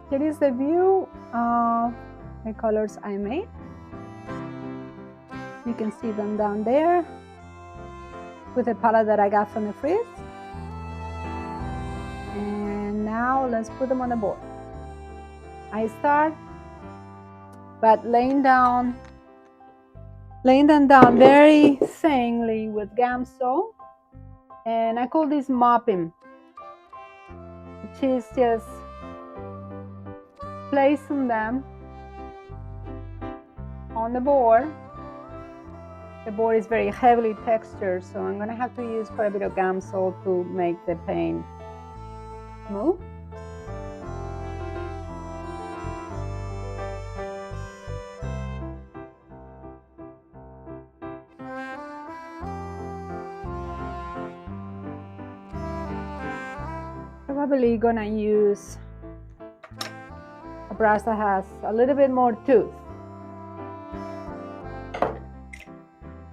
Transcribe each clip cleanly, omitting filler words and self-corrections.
Here is the view of the colors I made. You can see them down there with the palette that I got from the fridge. And now let's put them on the board. I start by laying them down very thinly with Gamsol, and I call this mopping, which is just placing them on the board. The board is very heavily textured, so I'm going to have to use quite a bit of Gamsol to make the paint move. Probably gonna use a brush that has a little bit more tooth.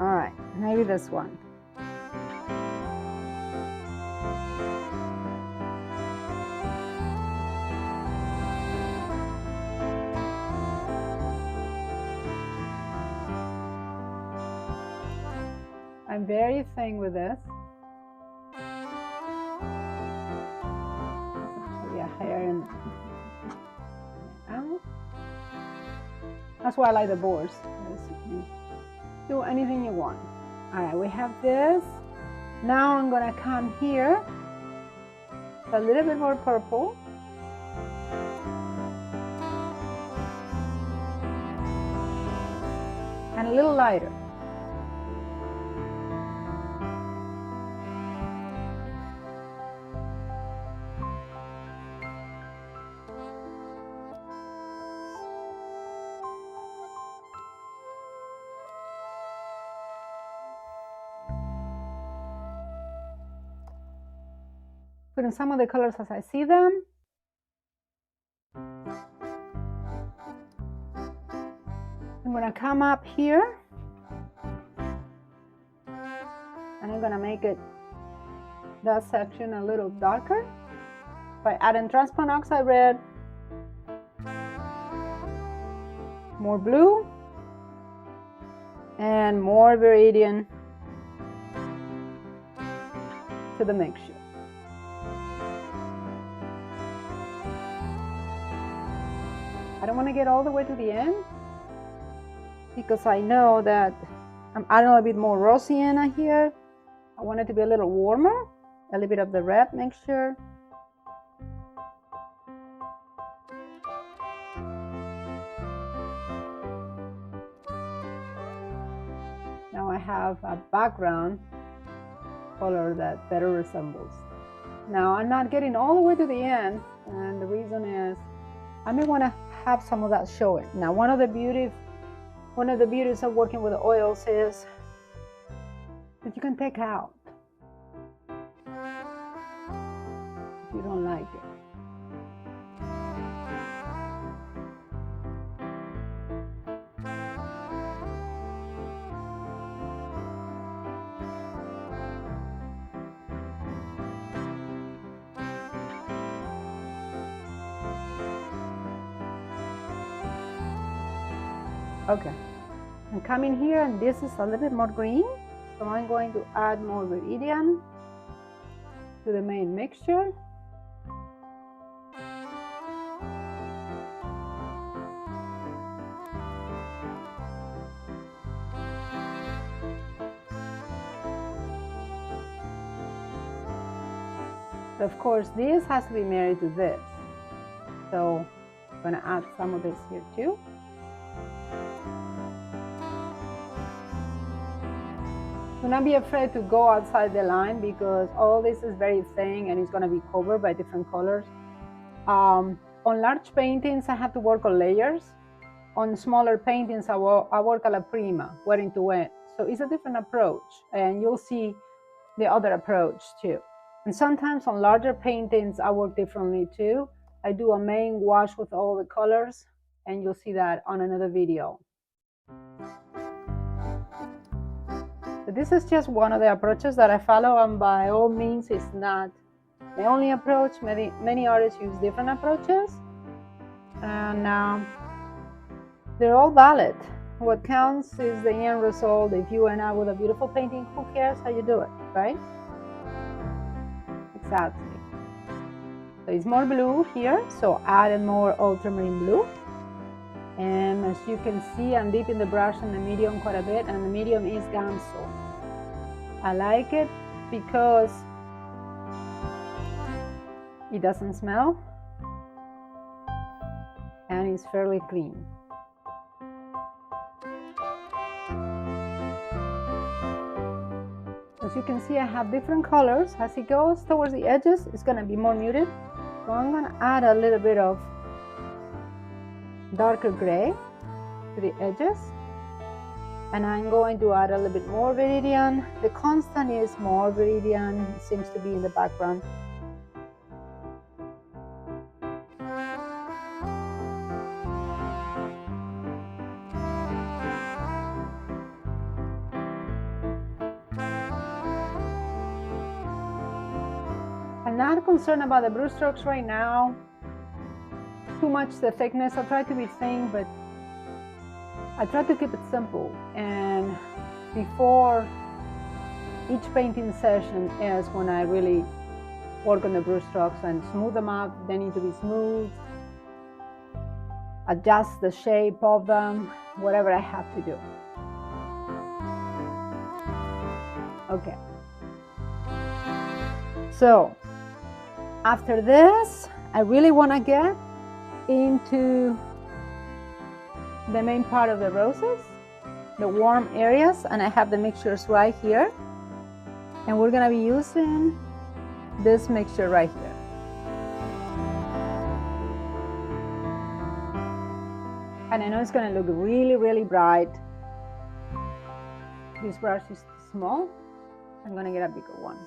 All right, maybe this one. I'm very thin with this. Hair and out. That's why I like the boards. Do anything you want. All right, we have this. Now I'm gonna come here, a little bit more purple. And a little lighter. Putting some of the colors as I see them. I'm gonna come up here and I'm gonna make it, that section, a little darker by adding transparent oxide red, more blue, and more viridian to the mixture. I don't want to get all the way to the end because I know that I'm adding a little bit more rosy sienna here. I want it to be a little warmer, a little bit of the red mixture. Now I have a background color that better resembles. Now I'm not getting all the way to the end, and the reason is I may want to have some of that showing. Now one of the beauties of working with oils is that you can take out if you don't like it. Okay, I'm coming here and this is a little bit more green, so I'm going to add more viridian to the main mixture. But of course, this has to be married to this, so I'm going to add some of this here too. Do not be afraid to go outside the line because all this is very thin and it's going to be covered by different colors. On large paintings, I have to work on layers. On smaller paintings, I work a la prima, wet into wet. So it's a different approach, and you'll see the other approach too. And sometimes on larger paintings, I work differently too. I do a main wash with all the colors, and you'll see that on another video. But this is just one of the approaches that I follow, and by all means, it's not the only approach. Many artists use different approaches. and they're all valid. What counts is the end result. If you end up with a beautiful painting, who cares how you do it, right? Exactly. So it's more blue here, so added more ultramarine blue. And as you can see, I'm dipping the brush in the medium quite a bit, and the medium is Gamsol. I like it because it doesn't smell and it's fairly clean. As you can see, I have different colors. As it goes towards the edges, it's going to be more muted. So I'm going to add a little bit of darker gray to the edges. And I'm going to add a little bit more Viridian. The constant is more Viridian. It seems to be in the background. I'm not concerned about the brush strokes right now. Too much the thickness. I'll try to be thin, but I try to keep it simple. And before each painting session is when I really work on the brush strokes and smooth them up. They need to be smooth. Adjust the shape of them, whatever I have to do. Okay. So after this, I really want to get into the main part of the roses, the warm areas, and I have the mixtures right here. And we're going to be using this mixture right here. And I know it's going to look really, really bright. This brush is too small. I'm going to get a bigger one.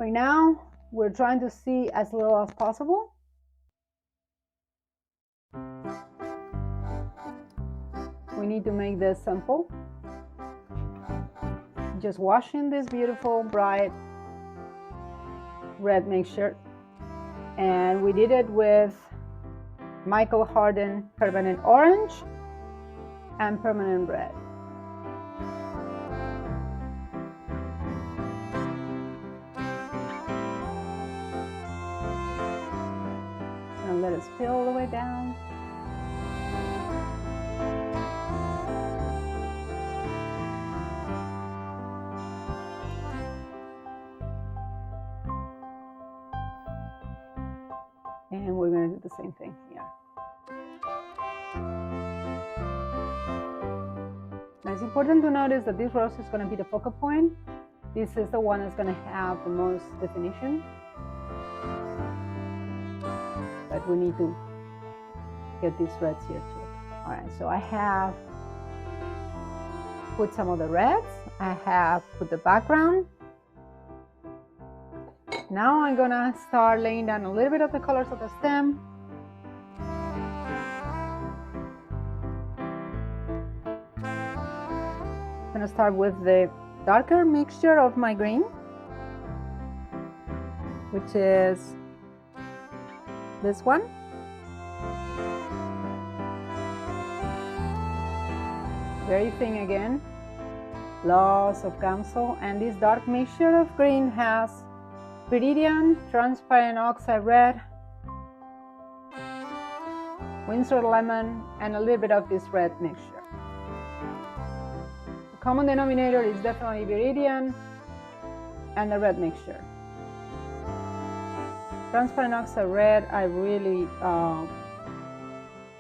Right now, we're trying to see as little as possible. We need to make this simple. Just washing this beautiful, bright red mixture. And we did it with Michael Harden Permanent Orange and Permanent Red. And let it spill all the way down. And we're going to do the same thing here. Now it's important to notice that this rose is going to be the focal point. This is the one that's going to have the most definition. But we need to get these reds here too. All right, so I have put some of the reds. I have put the background. Now I'm gonna start laying down a little bit of the colors of the stem. I'm gonna start with the darker mixture of my green, which is this one. Very thin again, lots of Gamsol, and this dark mixture of green has Viridian, transparent oxide red, Windsor lemon, and a little bit of this red mixture. The common denominator is definitely Viridian and the red mixture. Transparent oxide red, I really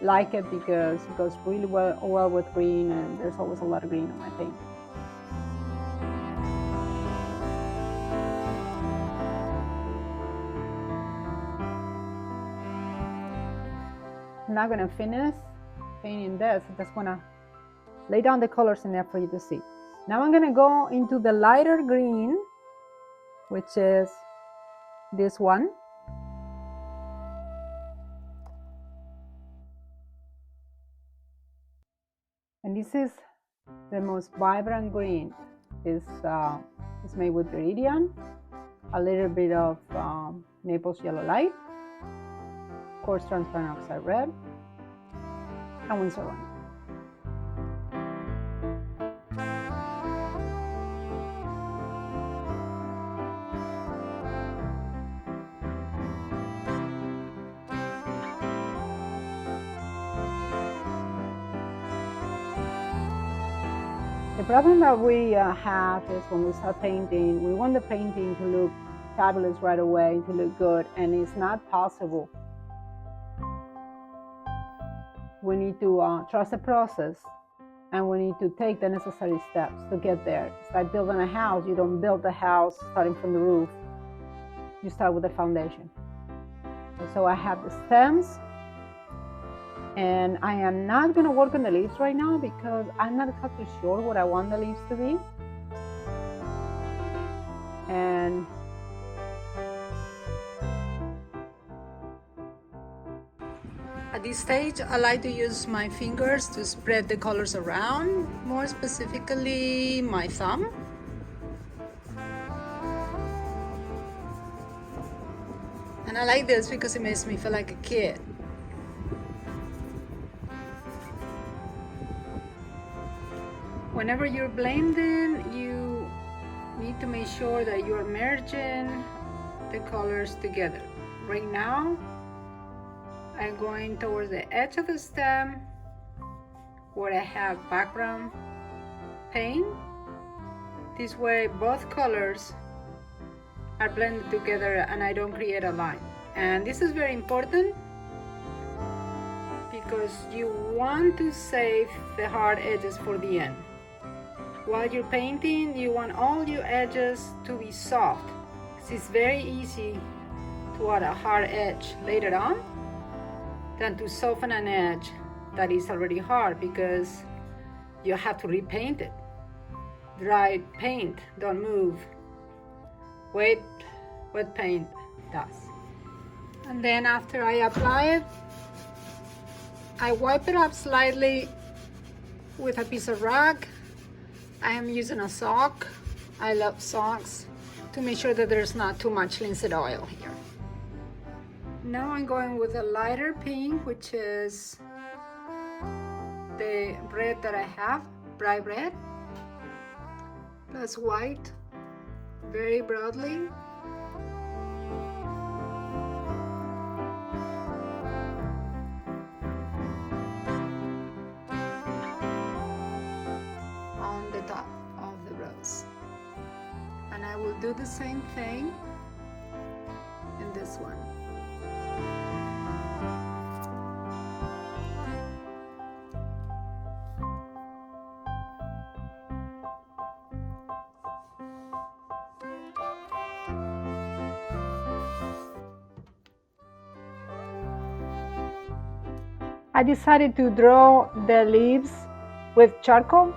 like it because it goes really well with green, and there's always a lot of green on my paint. I'm not going to finish painting this. I just want to lay down the colors in there for you to see. Now I'm going to go into the lighter green, which is this one. And this is the most vibrant green. It's It's made with iridium, a little bit of Naples yellow light, of course transparent oxide red, and Winsor one. The problem that we have is when we start painting, we want the painting to look fabulous right away, to look good, and it's not possible. We need to trust the process, and we need to take the necessary steps to get there. It's like building a house. You don't build the house starting from the roof. You start with the foundation. And so I have the stems, and I am not going to work on the leaves right now because I'm not exactly sure what I want the leaves to be. And at this stage, I like to use my fingers to spread the colors around, more specifically my thumb. And I like this because it makes me feel like a kid. Whenever you're blending, you need to make sure that you are merging the colors together. Right now, I'm going towards the edge of the stem where I have background paint. This way, both colors are blended together and I don't create a line. And this is very important because you want to save the hard edges for the end. While you're painting, you want all your edges to be soft. It's very easy to add a hard edge later on than to soften an edge that is already hard because you have to repaint it. Dry paint don't move. Wet paint does. And then after I apply it, I wipe it up slightly with a piece of rag. I am using a sock. I love socks to make sure that there's not too much linseed oil here. Now I'm going with a lighter pink, which is the red that I have, bright red, plus white, very broadly. On the top of the rose. And I will do the same thing in this one. I decided to draw the leaves with charcoal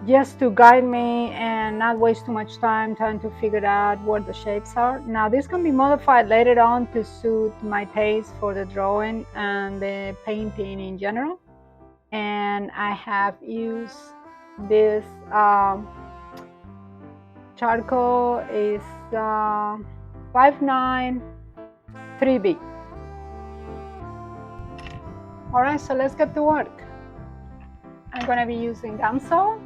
just to guide me and not waste too much time trying to figure out what the shapes are. Now this can be modified later on to suit my taste for the drawing and the painting in general. And I have used this charcoal is 593B. All right, so let's get to work. I'm going to be using Gamsol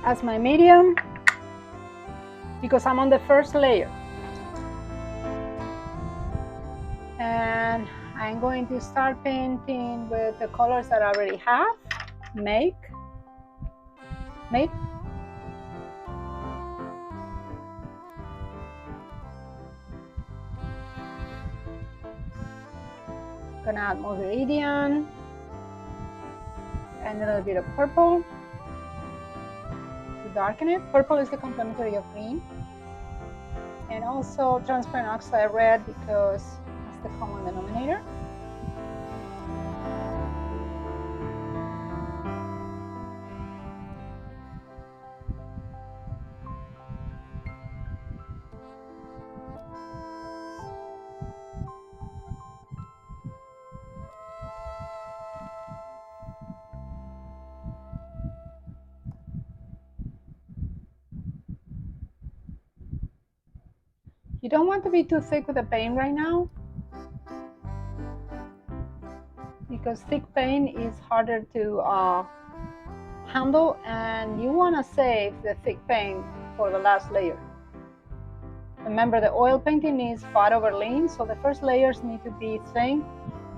as my medium because I'm on the first layer. And I'm going to start painting with the colors that I already have made. Gonna add more iridium and a little bit of purple to darken it. Purple is the complementary of green, and also transparent oxide red because that's the common denominator. You don't want to be too thick with the paint right now, because thick paint is harder to handle, and you want to save the thick paint for the last layer. Remember, the oil painting needs fat over lean, so the first layers need to be thin,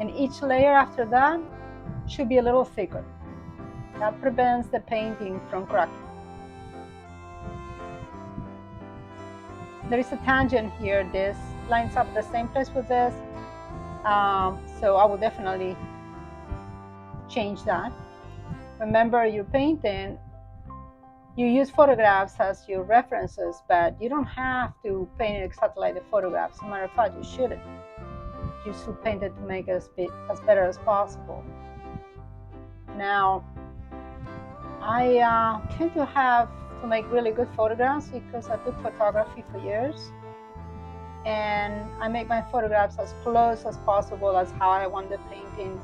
and each layer after that should be a little thicker. That prevents the painting from cracking. There is a tangent here. This lines up the same place with this, so I will definitely change that. Remember, your painting, you use photographs as your references, but you don't have to paint it exactly like the photographs. As a matter of fact, you shouldn't. You should paint it to make it as better as possible. Now, I tend to have to make really good photographs because I took photography for years, and I make my photographs as close as possible as how I want the painting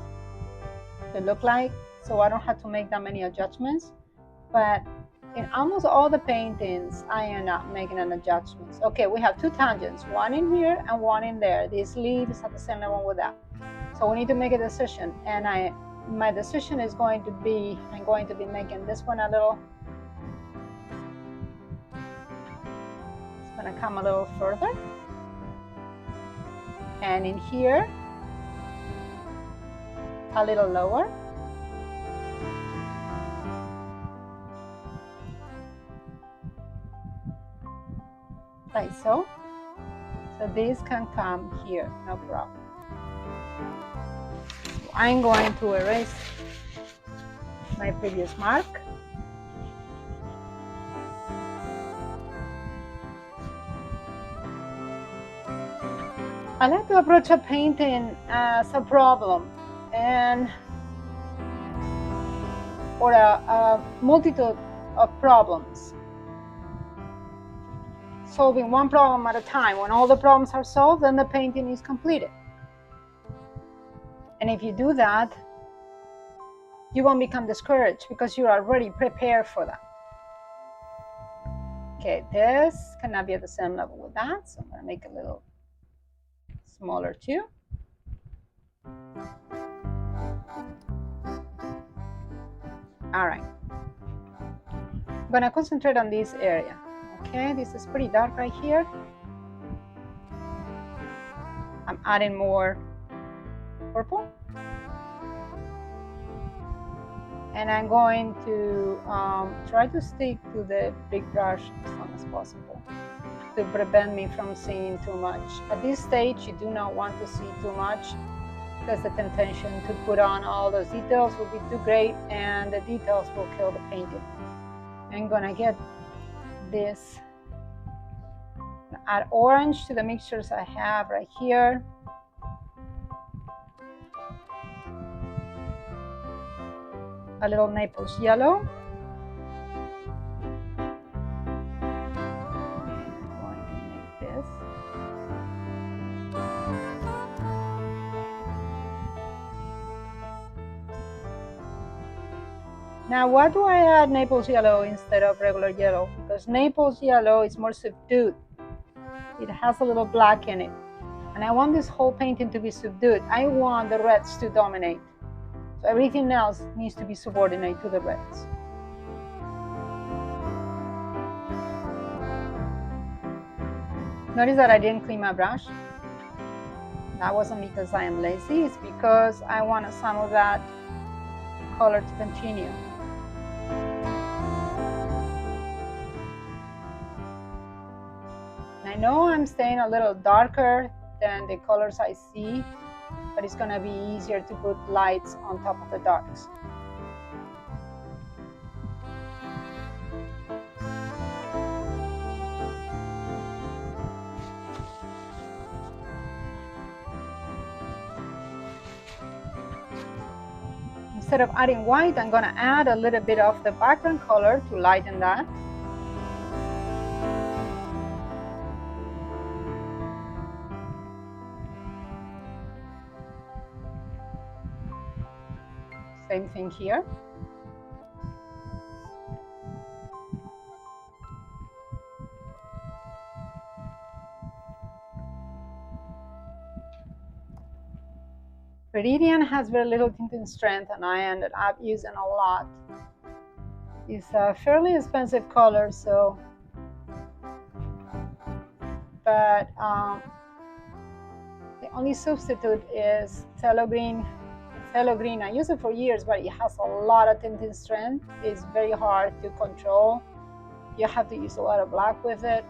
to look like, so I don't have to make that many adjustments. But in almost all the paintings, I end up making an adjustments. Okay, we have two tangents, one in here and one in there. This leaf is at the same level with that. So we need to make a decision, and my decision is going to be, I'm going to be making this one a little, it's going to come a little further. And in here, a little lower. Like so. So this can come here, no problem. I'm going to erase my previous mark. I like to approach a painting as a problem or a multitude of problems, solving one problem at a time. When all the problems are solved, then the painting is completed. And if you do that, you won't become discouraged because you're already prepared for that. Okay, this cannot be at the same level with that, so I'm going to make it a little smaller too. All right, I'm going to concentrate on this area. Okay, this is pretty dark right here. I'm adding more purple. And I'm going to try to stick to the big brush as long as possible to prevent me from seeing too much. At this stage, you do not want to see too much because the temptation to put on all those details will be too great, and the details will kill the painting. I'm gonna get this, add orange to the mixtures I have right here. A little Naples yellow. I'm going to make this. Now, why do I add Naples yellow instead of regular yellow? Because Naples yellow is more subdued. It has a little black in it. And I want this whole painting to be subdued. I want the reds to dominate. So everything else needs to be subordinate to the reds. Notice that I didn't clean my brush. That wasn't because I am lazy. It's because I wanted some of that color to continue. I know I'm staying a little darker than the colors I see, but it's going to be easier to put lights on top of the darks. Instead of adding white, I'm going to add a little bit of the background color to lighten that. Same thing here. Viridian has very little tinting strength, and I ended up using a lot. It's a fairly expensive color, so but the only substitute is phthalo green. Phthalo green, I use it for years, but it has a lot of tinting strength. It's very hard to control. You have to use a lot of black with it.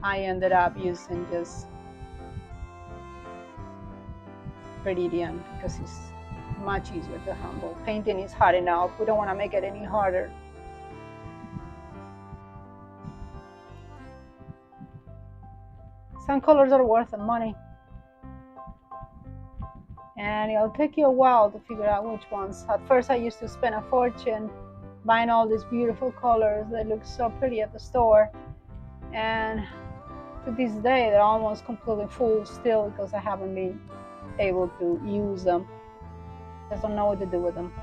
I ended up using just Viridian because it's much easier to handle. Painting is hard enough. We don't want to make it any harder. Some colors are worth the money, and it'll take you a while to figure out which ones. At first, I used to spend a fortune buying all these beautiful colors that look so pretty at the store, and to this day, they're almost completely full still because I haven't been able to use them. Just don't know what to do with them.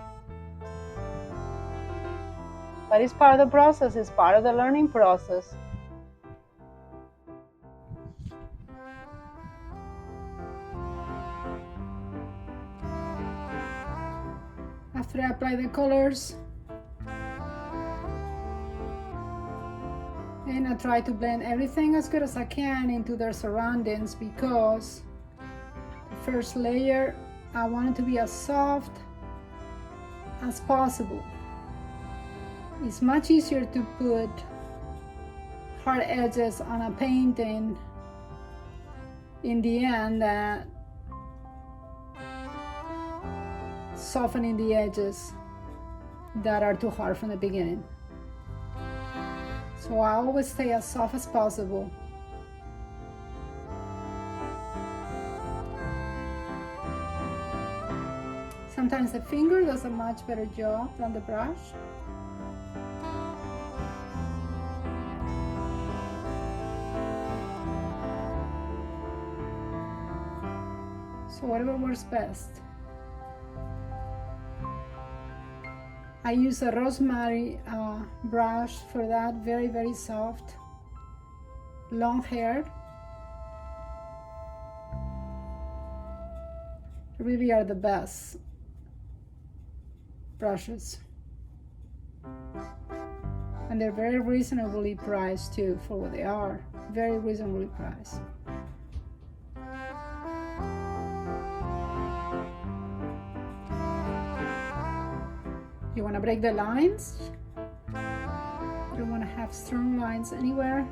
But it's part of the process. It's part of the learning process. After I apply the colors, and I try to blend everything as good as I can into their surroundings, because the first layer, I want it to be as soft as possible. It's much easier to put hard edges on a painting in the end than softening the edges that are too hard from the beginning. So I always stay as soft as possible. Sometimes the finger does a much better job than the brush. So whatever works best. I use a rosemary brush for that, very, very soft, long haired. Really are the best brushes. And they're very reasonably priced too for what they are, very reasonably priced. You want to break the lines. You don't want to have strong lines anywhere.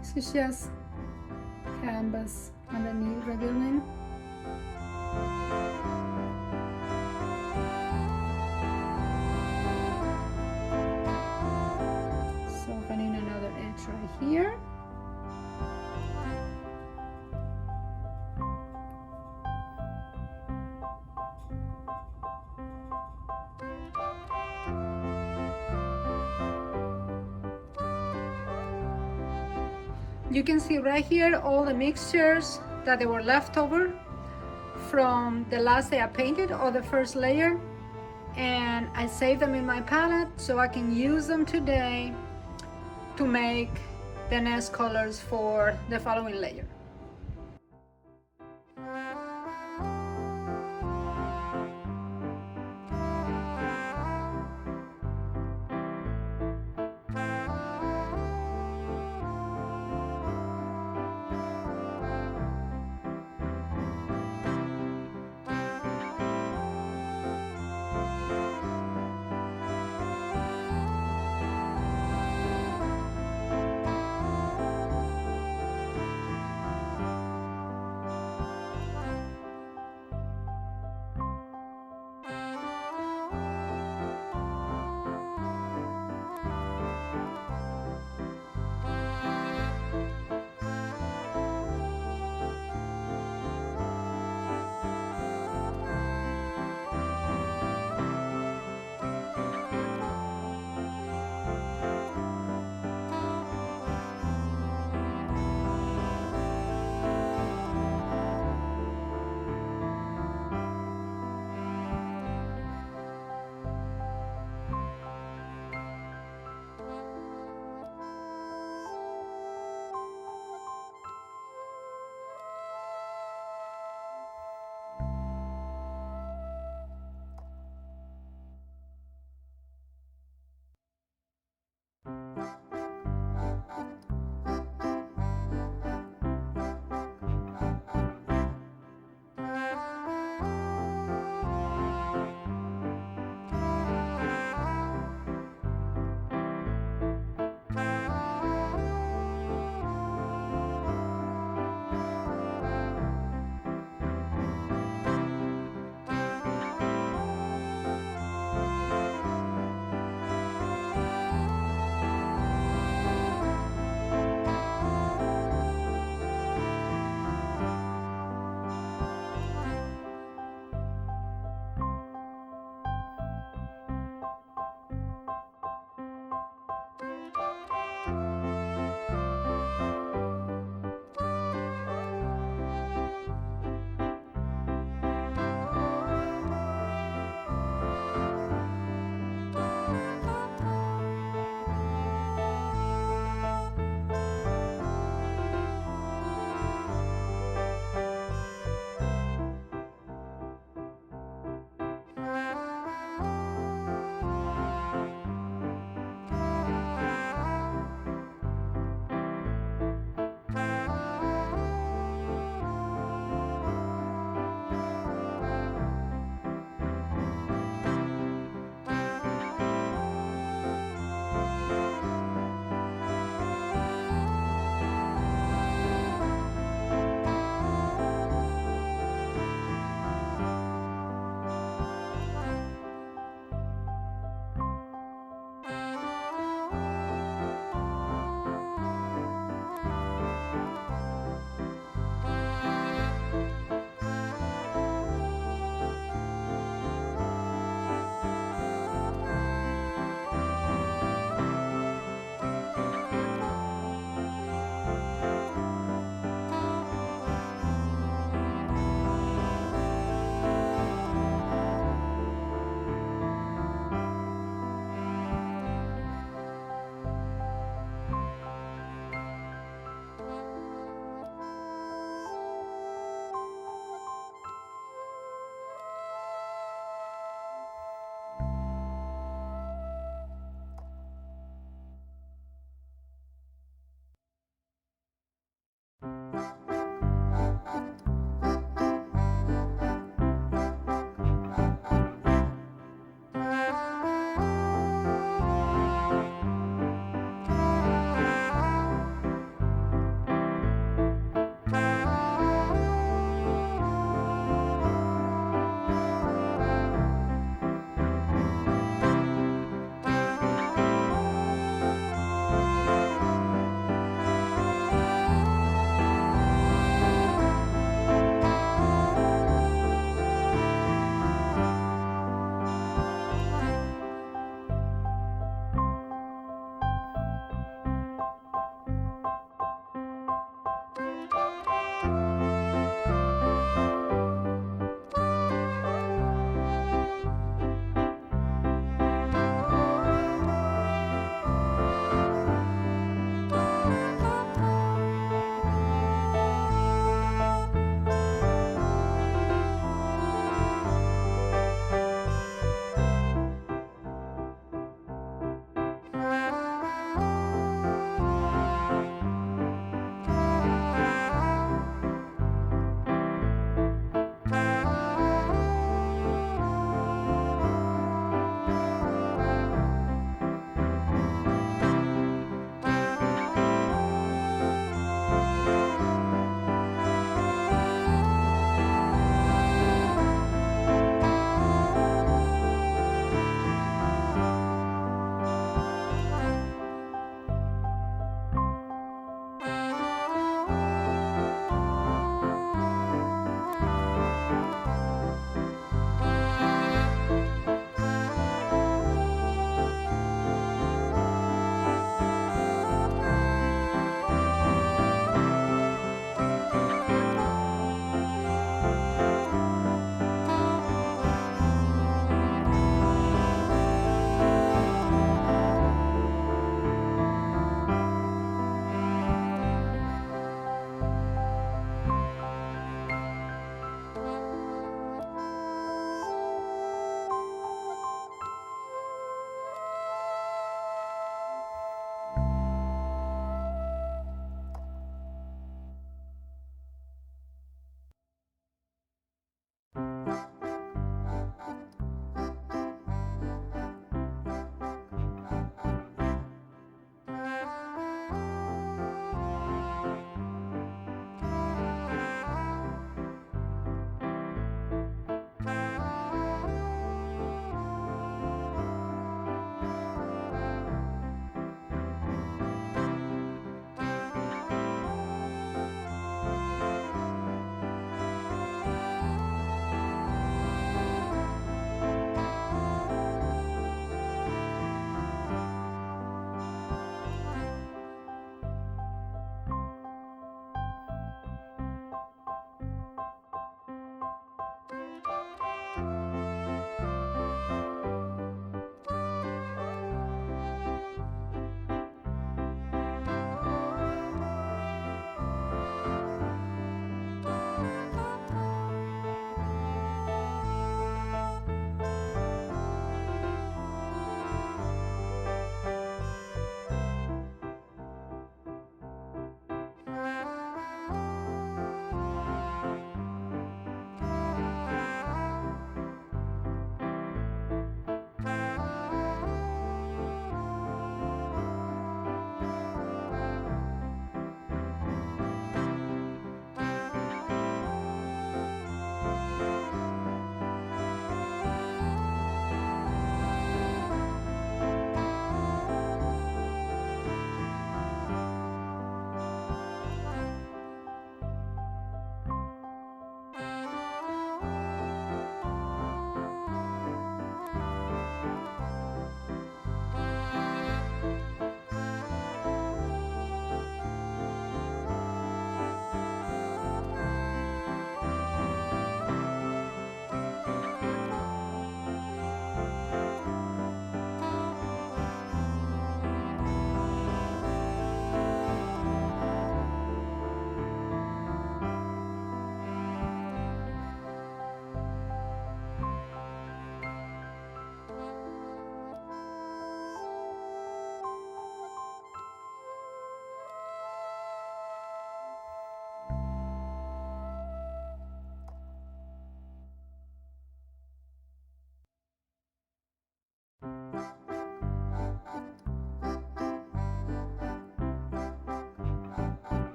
This is just canvas underneath revealing. Softening another edge right here. You can see right here all the mixtures that they were left over from the last day I painted, or the first layer, and I saved them in my palette so I can use them today to make the next colors for the following layer.